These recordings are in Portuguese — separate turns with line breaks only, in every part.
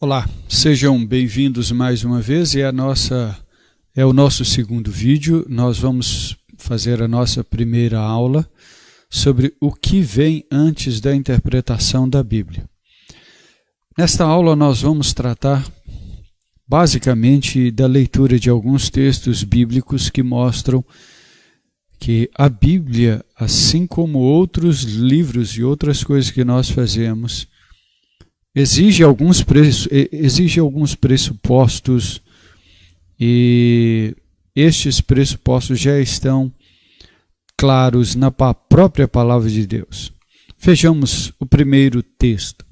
Olá, sejam bem-vindos mais uma vez. É o nosso segundo vídeo. Nós vamos fazer a nossa primeira aula sobre o que vem antes da interpretação da Bíblia. Nesta aula nós vamos tratar basicamente da leitura de alguns textos bíblicos que mostram que a Bíblia, assim como outros livros e outras coisas que nós fazemos, exige alguns pressupostos, e estes pressupostos já estão claros na própria palavra de Deus. Vejamos o primeiro texto.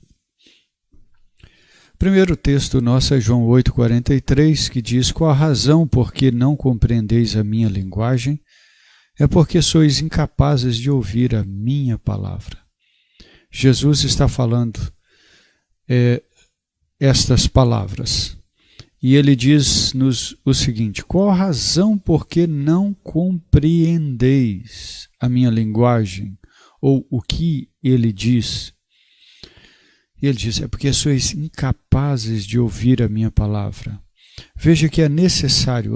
O primeiro texto nosso é João 8,43, que diz: "Qual a razão por que não compreendeis a minha linguagem? É porque sois incapazes de ouvir a minha palavra." Jesus está falando estas palavras. E ele diz-nos o seguinte: qual a razão por que não compreendeis a minha linguagem? Ou o que ele diz? E ele diz: é porque sois incapazes de ouvir a minha palavra. Veja que é necessário,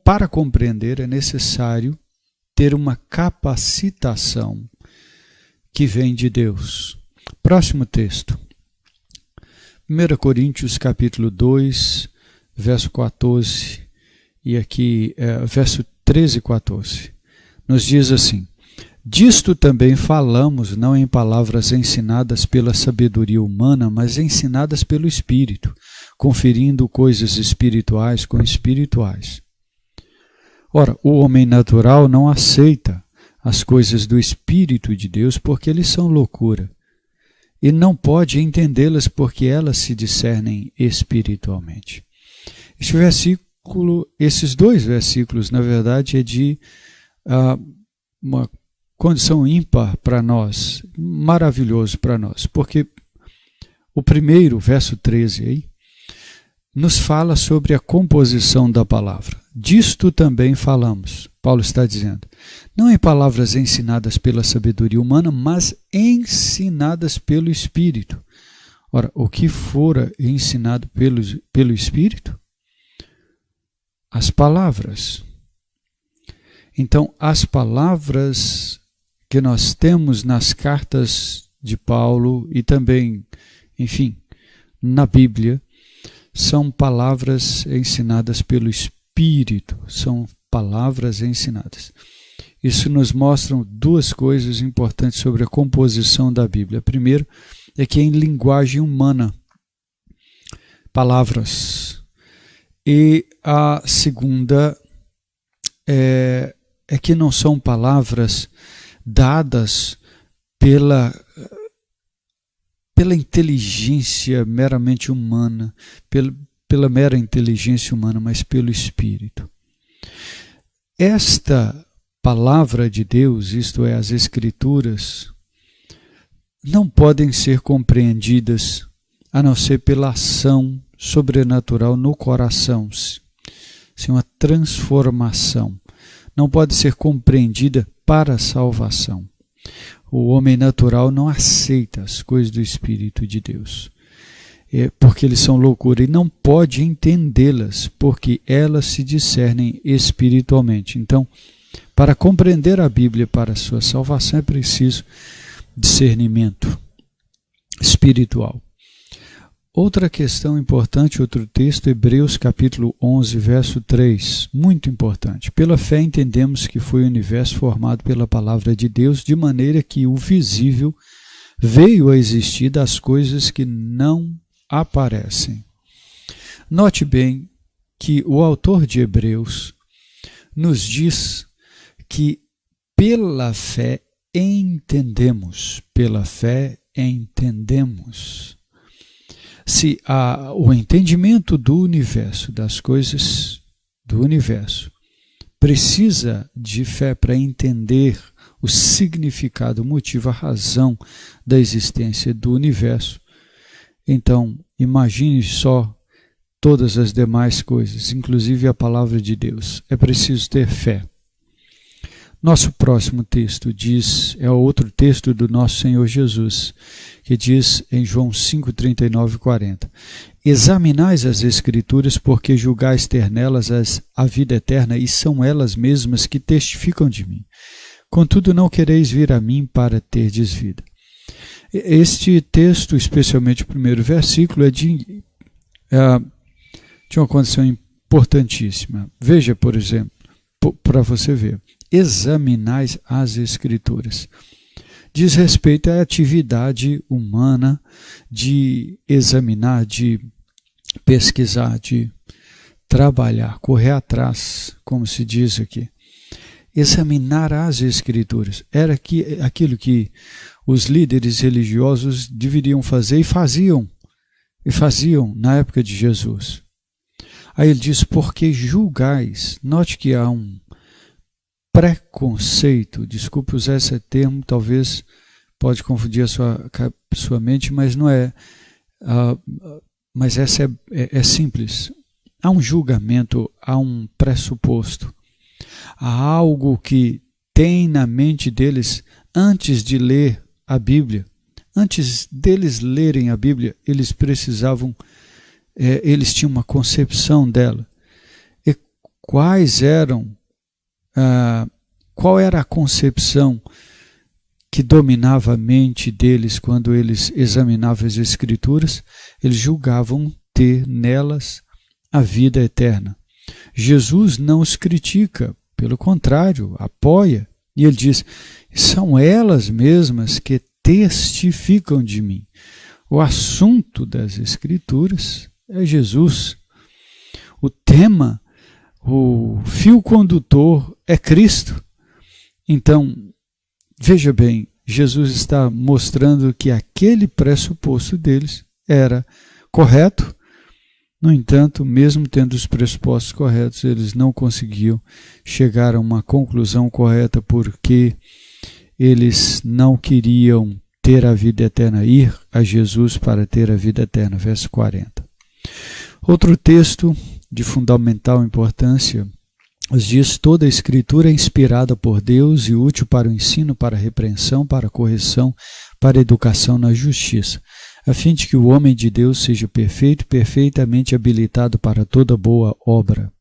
para compreender, é necessário ter uma capacitação que vem de Deus. Próximo texto, 1 Coríntios capítulo 2, verso 14, e aqui verso 13 e 14, nos diz assim: "Disto também falamos, não em palavras ensinadas pela sabedoria humana, mas ensinadas pelo Espírito, conferindo coisas espirituais com espirituais." Ora, o homem natural não aceita as coisas do Espírito de Deus porque eles são loucura, e não pode entendê-las porque elas se discernem espiritualmente. Esses dois versículos, na verdade, é de uma condição ímpar para nós, maravilhoso para nós, porque o primeiro, verso 13 aí, nos fala sobre a composição da palavra. Disto também falamos, Paulo está dizendo, não em palavras ensinadas pela sabedoria humana, mas ensinadas pelo Espírito. Ora, o que fora ensinado pelo Espírito? As palavras. Então, as palavras que nós temos nas cartas de Paulo e também, enfim, na Bíblia, são palavras ensinadas pelo Espírito, são palavras ensinadas. Isso nos mostra duas coisas importantes sobre a composição da Bíblia. A primeira é que é em linguagem humana, palavras. E a segunda é que não são palavras dadas pela inteligência meramente humana, pela mera inteligência humana, mas pelo Espírito. Esta palavra de Deus, isto é, as Escrituras, não podem ser compreendidas a não ser pela ação sobrenatural no coração, uma transformação. Não pode ser compreendida para a salvação. O homem natural não aceita as coisas do Espírito de Deus, porque eles são loucura, e não pode entendê-las, porque elas se discernem espiritualmente. Então, para compreender a Bíblia para a sua salvação, é preciso discernimento espiritual. Outra questão importante, outro texto, Hebreus capítulo 11, verso 3, muito importante. Pela fé entendemos que foi o universo formado pela palavra de Deus, de maneira que o visível veio a existir das coisas que não aparecem. Note bem que o autor de Hebreus nos diz que pela fé entendemos, Se o entendimento do universo, das coisas do universo, precisa de fé para entender o significado, o motivo, a razão da existência do universo, então imagine só todas as demais coisas, inclusive a palavra de Deus. É preciso ter fé. Nosso próximo texto é outro texto do nosso Senhor Jesus, que diz em João 5, 39 e 40. Examinais as Escrituras, porque julgais ter nelas a vida eterna, e são elas mesmas que testificam de mim. Contudo, não quereis vir a mim para terdes vida. Este texto, especialmente o primeiro versículo, é de uma condição importantíssima. Veja, por exemplo, para você ver, examinais as Escrituras. Diz respeito à atividade humana de examinar, de pesquisar, de trabalhar, correr atrás, como se diz aqui. Examinar as Escrituras era aquilo que os líderes religiosos deveriam fazer e faziam na época de Jesus. Aí ele diz, porque julgais. Note que há um preconceito, desculpe usar esse termo, talvez pode confundir a sua mente, mas não é. Mas essa é simples. Há um julgamento, há um pressuposto. Há algo que tem na mente deles antes de ler a Bíblia. Antes deles lerem a Bíblia, eles precisavam, eles tinham uma concepção dela. E qual era a concepção que dominava a mente deles quando eles examinavam as Escrituras? Eles julgavam ter nelas a vida eterna. Jesus não os critica, pelo contrário, apoia. E ele diz, são elas mesmas que testificam de mim. O assunto das Escrituras é Jesus. O tema, o fio condutor é Cristo. Então, veja bem, Jesus está mostrando que aquele pressuposto deles era correto. No entanto, mesmo tendo os pressupostos corretos, eles não conseguiam chegar a uma conclusão correta porque eles não queriam ter a vida eterna, ir a Jesus para ter a vida eterna. Verso 40. Outro texto de fundamental importância nos diz: toda a Escritura é inspirada por Deus e útil para o ensino, para a repreensão, para a correção, para a educação na justiça, a fim de que o homem de Deus seja perfeito, perfeitamente habilitado para toda boa obra.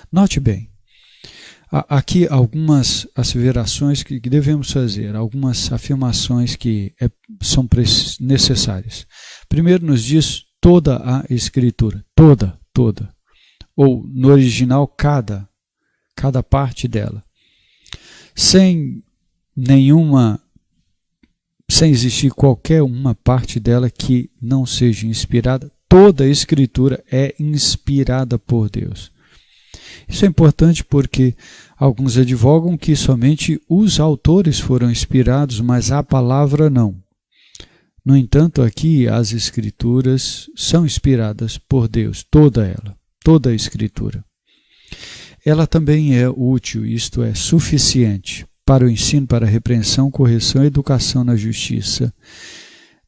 Note bem, aqui algumas asseverações que devemos fazer, algumas afirmações que são necessárias. Primeiro nos diz toda a Escritura, toda, ou no original cada parte dela, sem existir qualquer uma parte dela que não seja inspirada. Toda a Escritura é inspirada por Deus. Isso é importante porque alguns advogam que somente os autores foram inspirados, mas a palavra não. No entanto, aqui as Escrituras são inspiradas por Deus, toda a Escritura. Ela também é útil, isto é, suficiente para o ensino, para a repreensão, correção e educação na justiça.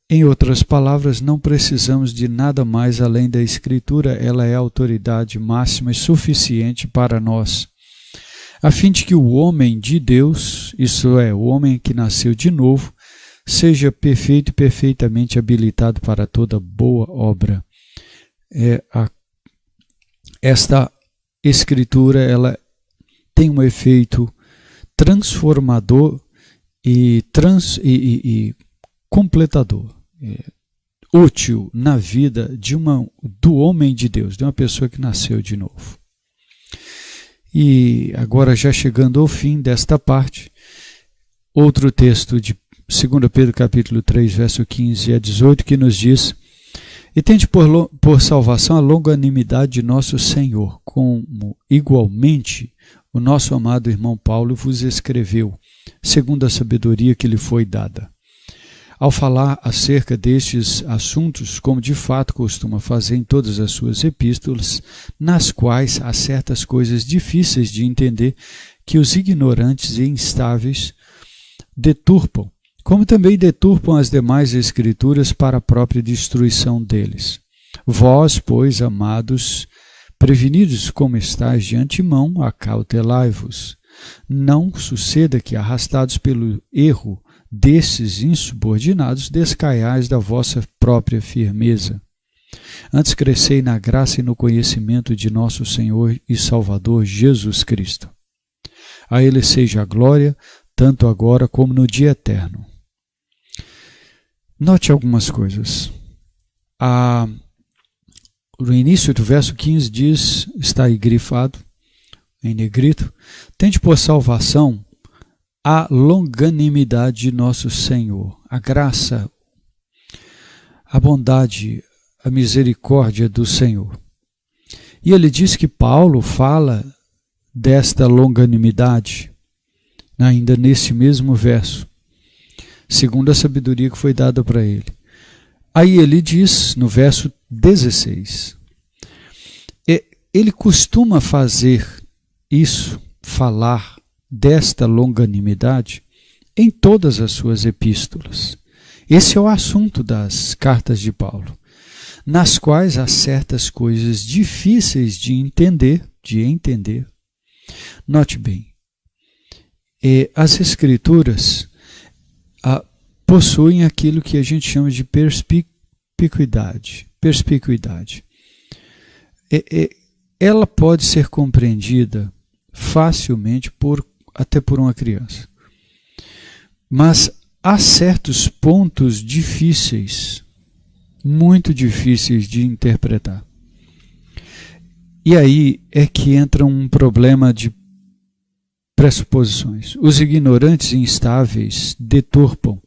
Em outras palavras, não precisamos de nada mais além da Escritura, ela é a autoridade máxima e suficiente para nós, a fim de que o homem de Deus, isto é, o homem que nasceu de novo, seja perfeito e perfeitamente habilitado para toda boa obra. Esta Escritura, ela tem um efeito transformador e completador, útil na vida do homem de Deus, de uma pessoa que nasceu de novo. E agora, já chegando ao fim desta parte, outro texto de 2 Pedro capítulo 3, verso 15 a 18, que nos diz: e tende por salvação a longanimidade de nosso Senhor, como igualmente o nosso amado irmão Paulo vos escreveu, segundo a sabedoria que lhe foi dada. Ao falar acerca destes assuntos, como de fato costuma fazer em todas as suas epístolas, nas quais há certas coisas difíceis de entender que os ignorantes e instáveis deturpam, como também deturpam as demais Escrituras para a própria destruição deles. Vós, pois, amados, prevenidos como estáis de antemão, acautelai-vos, não suceda que, arrastados pelo erro desses insubordinados, descaiais da vossa própria firmeza. Antes crescei na graça e no conhecimento de nosso Senhor e Salvador Jesus Cristo. A Ele seja a glória, tanto agora como no dia eterno. Note algumas coisas. No início do verso 15 diz, está aí grifado, em negrito, tende por salvação a longanimidade de nosso Senhor, a graça, a bondade, a misericórdia do Senhor. E ele diz que Paulo fala desta longanimidade, ainda nesse mesmo verso, segundo a sabedoria que foi dada para ele. Aí ele diz, no verso 16, ele costuma fazer isso, falar desta longanimidade em todas as suas epístolas. Esse é o assunto das cartas de Paulo, nas quais há certas coisas difíceis de entender. Note bem, as Escrituras possuem aquilo que a gente chama de perspicuidade. Ela pode ser compreendida facilmente até por uma criança. Mas há certos pontos difíceis, muito difíceis de interpretar. E aí é que entra um problema de pressuposições. Os ignorantes e instáveis deturpam.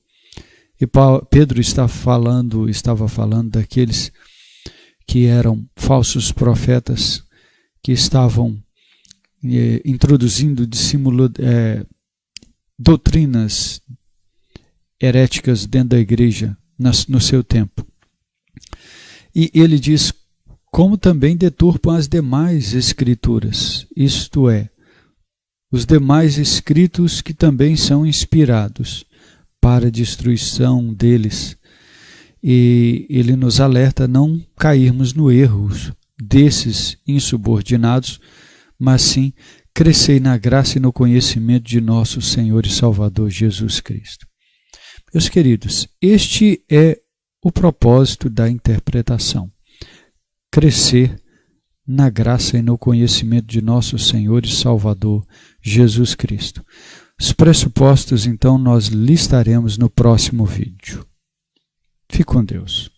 E Pedro estava falando daqueles que eram falsos profetas, que estavam introduzindo doutrinas heréticas dentro da igreja no seu tempo. E ele diz, como também deturpam as demais escrituras, isto é, os demais escritos que também são inspirados para a destruição deles. E ele nos alerta a não cairmos no erro desses insubordinados, mas sim crescei na graça e no conhecimento de nosso Senhor e Salvador Jesus Cristo. Meus queridos, este é o propósito da interpretação. Crescer na graça e no conhecimento de nosso Senhor e Salvador Jesus Cristo. Os pressupostos, então, nós listaremos no próximo vídeo. Fique com Deus.